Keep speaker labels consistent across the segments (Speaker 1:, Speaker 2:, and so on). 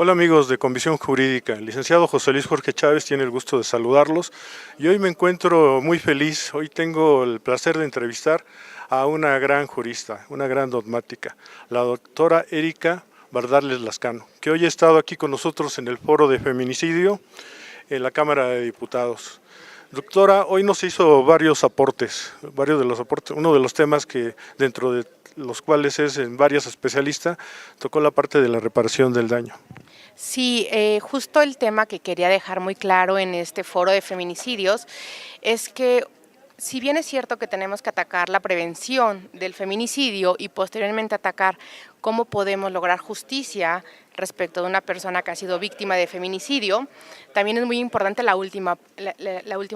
Speaker 1: Hola amigos de Convicción Jurídica, el licenciado José Luis Jorge Chávez tiene el gusto de saludarlos y hoy me encuentro muy feliz. Hoy tengo el placer de entrevistar a una gran jurista, una gran dogmática, la doctora Erika Bardales Lascano, que hoy ha estado aquí con nosotros en el foro de feminicidio en la Cámara de Diputados. Doctora, hoy nos hizo varios de los aportes, uno de los temas que dentro de los cuales es en varios especialistas, tocó la parte de la reparación del daño.
Speaker 2: Sí, justo el tema que quería dejar muy claro en este foro de feminicidios es que si bien es cierto que tenemos que atacar la prevención del feminicidio y posteriormente atacar cómo podemos lograr justicia respecto de una persona que ha sido víctima de feminicidio, también es muy importante la última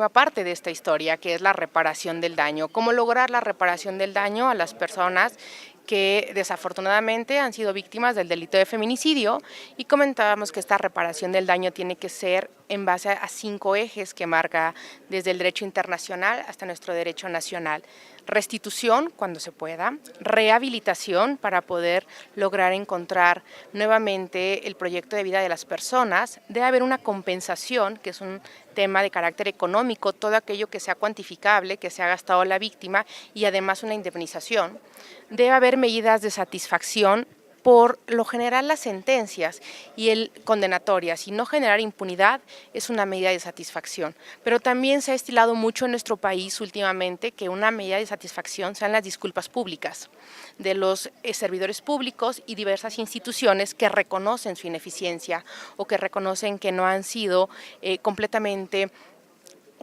Speaker 2: parte de esta historia, que es la reparación del daño. Cómo lograr la reparación del daño a las personas que desafortunadamente han sido víctimas del delito de feminicidio, y comentábamos que esta reparación del daño tiene que ser en base a 5 ejes que marca desde el derecho internacional hasta nuestro derecho nacional. Restitución cuando se pueda, rehabilitación para poder lograr encontrar nuevamente el proyecto de vida de las personas, debe haber una compensación, que es un tema de carácter económico, todo aquello que sea cuantificable, que se ha gastado la víctima, y además una indemnización. Debe haber medidas de satisfacción, por lo general las sentencias y el condenatorias y no generar impunidad es una medida de satisfacción, pero también se ha estilado mucho en nuestro país últimamente que una medida de satisfacción sean las disculpas públicas de los servidores públicos y diversas instituciones que reconocen su ineficiencia o que reconocen que no han sido completamente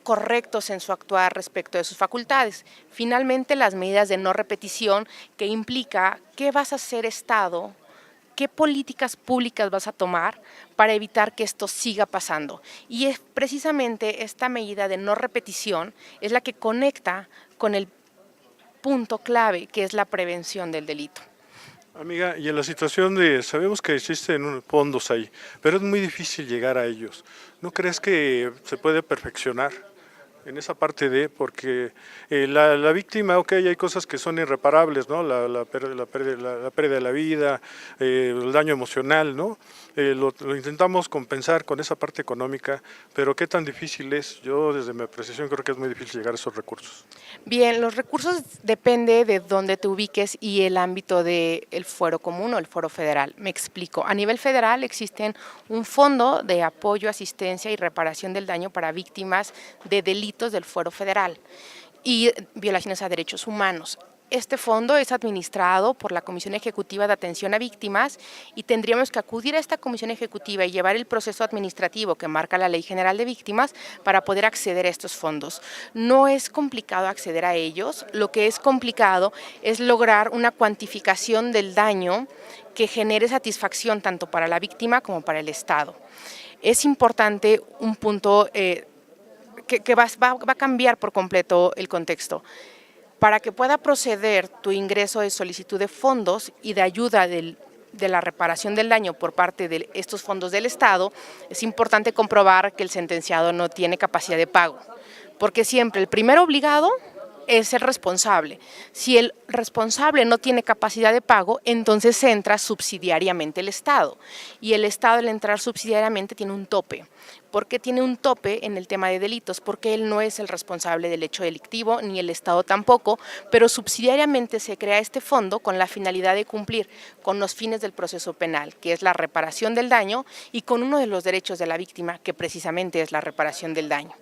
Speaker 2: correctos en su actuar respecto de sus facultades. Finalmente, las medidas de no repetición, que implica qué vas a hacer Estado, qué políticas públicas vas a tomar para evitar que esto siga pasando. Y es precisamente esta medida de no repetición es la que conecta con el punto clave, que es la prevención del delito.
Speaker 1: Amiga, y en la situación sabemos que existen fondos ahí, pero es muy difícil llegar a ellos. ¿No crees que se puede perfeccionar en esa parte porque la víctima, ok, hay cosas que son irreparables, ¿no? La pérdida de la vida, el daño emocional, ¿no? Lo intentamos compensar con esa parte económica, pero ¿qué tan difícil es? Yo desde mi apreciación creo que es muy difícil llegar a esos recursos.
Speaker 2: Bien, los recursos depende de dónde te ubiques y el ámbito del fuero común o el fuero federal. Me explico. A nivel federal existen un fondo de apoyo, asistencia y reparación del daño para víctimas de delitos del fuero federal y violaciones a derechos humanos. Este fondo es administrado por la Comisión Ejecutiva de Atención a Víctimas y tendríamos que acudir a esta Comisión Ejecutiva y llevar el proceso administrativo que marca la Ley General de Víctimas para poder acceder a estos fondos. No es complicado acceder a ellos, lo que es complicado es lograr una cuantificación del daño que genere satisfacción tanto para la víctima como para el Estado. Es importante un punto que va a cambiar por completo el contexto. Para que pueda proceder tu ingreso de solicitud de fondos y de ayuda de la reparación del daño por parte de estos fondos del Estado, es importante comprobar que el sentenciado no tiene capacidad de pago, porque siempre el primer obligado es el responsable. Si el responsable no tiene capacidad de pago, entonces entra subsidiariamente el Estado. Y el Estado, al entrar subsidiariamente, tiene un tope. ¿Por qué tiene un tope en el tema de delitos? Porque él no es el responsable del hecho delictivo, ni el Estado tampoco, pero subsidiariamente se crea este fondo con la finalidad de cumplir con los fines del proceso penal, que es la reparación del daño, y con uno de los derechos de la víctima, que precisamente es la reparación del daño.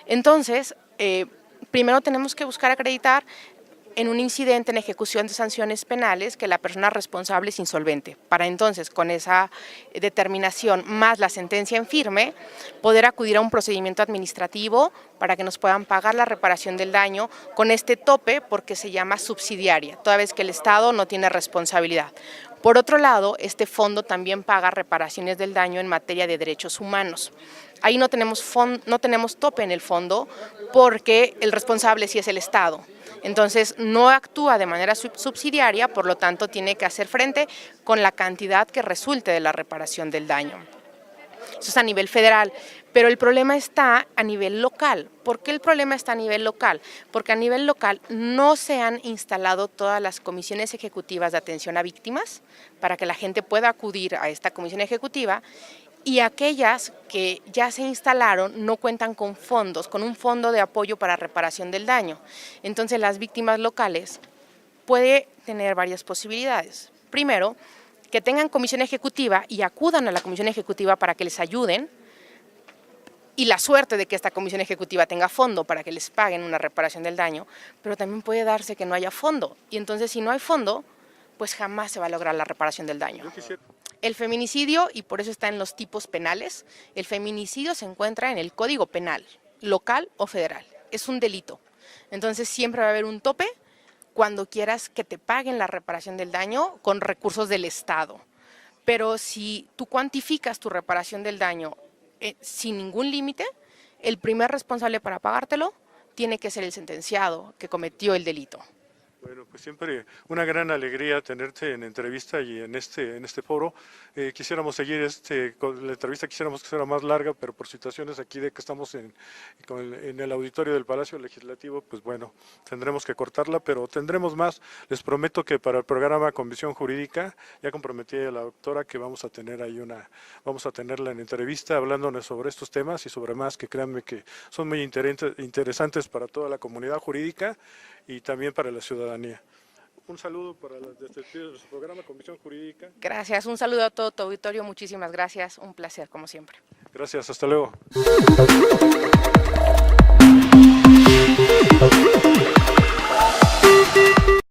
Speaker 2: Entonces, primero tenemos que buscar acreditar en un incidente en ejecución de sanciones penales que la persona responsable es insolvente. Para entonces, con esa determinación más la sentencia en firme, poder acudir a un procedimiento administrativo para que nos puedan pagar la reparación del daño con este tope, porque se llama subsidiaria, toda vez que el Estado no tiene responsabilidad. Por otro lado, este fondo también paga reparaciones del daño en materia de derechos humanos. Ahí no tenemos tope en el fondo porque el responsable sí es el Estado. Entonces no actúa de manera subsidiaria, por lo tanto tiene que hacer frente con la cantidad que resulte de la reparación del daño. Eso es a nivel federal, pero el problema está a nivel local. ¿Por qué el problema está a nivel local? Porque a nivel local no se han instalado todas las comisiones ejecutivas de atención a víctimas para que la gente pueda acudir a esta comisión ejecutiva, y aquellas que ya se instalaron no cuentan con fondos, con un fondo de apoyo para reparación del daño. Entonces las víctimas locales puede tener varias posibilidades. Primero, que tengan comisión ejecutiva y acudan a la comisión ejecutiva para que les ayuden, y la suerte de que esta comisión ejecutiva tenga fondo para que les paguen una reparación del daño, pero también puede darse que no haya fondo, y entonces si no hay fondo, pues jamás se va a lograr la reparación del daño. El feminicidio, y por eso está en los tipos penales, el feminicidio se encuentra en el Código Penal, local o federal. Es un delito. Entonces siempre va a haber un tope cuando quieras que te paguen la reparación del daño con recursos del Estado. Pero si tú cuantificas tu reparación del daño sin ningún límite, el primer responsable para pagártelo tiene que ser el sentenciado que cometió el delito.
Speaker 1: Bueno, pues siempre una gran alegría tenerte en entrevista y en este foro. Quisiéramos seguir con la entrevista, quisiéramos que fuera más larga, pero por situaciones aquí de que estamos en el auditorio del Palacio Legislativo, pues bueno, tendremos que cortarla, pero tendremos más. Les prometo que para el programa Convicción Jurídica, ya comprometí a la doctora que vamos a tener ahí vamos a tenerla en entrevista hablándonos sobre estos temas y sobre más que créanme que son muy interesantes para toda la comunidad jurídica y también para la ciudadanía. Un saludo desde el programa Convicción Jurídica.
Speaker 2: Gracias, un saludo a todo tu auditorio, muchísimas gracias, un placer como siempre.
Speaker 1: Gracias, hasta luego.